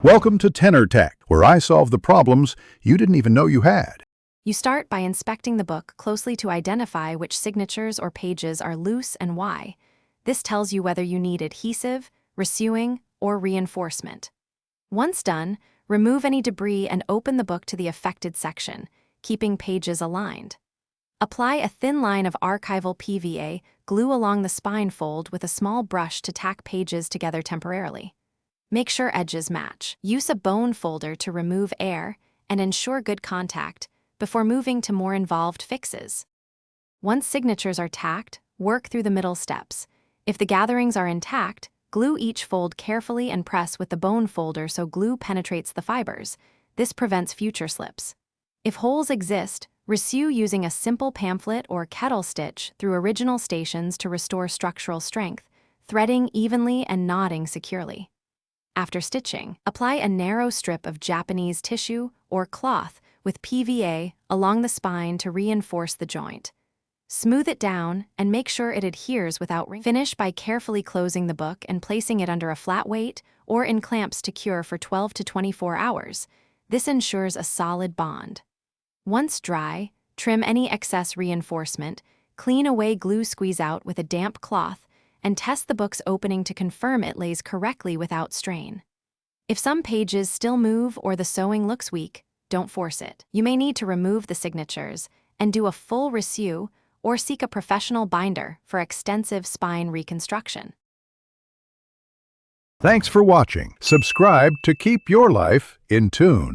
Welcome to Tenor Tech, where I solve the problems you didn't even know you had. You start by inspecting the book closely to identify which signatures or pages are loose and why. This tells you whether you need adhesive, rescuing, or reinforcement. Once done, remove any debris and open the book to the affected section, keeping pages aligned. Apply a thin line of archival PVA, glue along the spine fold with a small brush to tack pages together temporarily. Make sure edges match. Use a bone folder to remove air and ensure good contact before moving to more involved fixes. Once signatures are tacked, work through the middle steps. If the gatherings are intact, glue each fold carefully and press with the bone folder so glue penetrates the fibers. This prevents future slips. If holes exist, resew using a simple pamphlet or kettle stitch through original stations to restore structural strength, threading evenly and knotting securely. After stitching, apply a narrow strip of Japanese tissue or cloth with PVA along the spine to reinforce the joint. Smooth it down and make sure it adheres without wrinkles. Finish by carefully closing the book and placing it under a flat weight or in clamps to cure for 12 to 24 hours. This ensures a solid bond. Once dry, trim any excess reinforcement, clean away glue squeeze out with a damp cloth, and test the book's opening to confirm it lays correctly without strain. If some pages still move or the sewing looks weak, don't force it. You may need to remove the signatures and do a full resew or seek a professional binder for extensive spine reconstruction. Thanks for watching. Subscribe to keep your life in tune.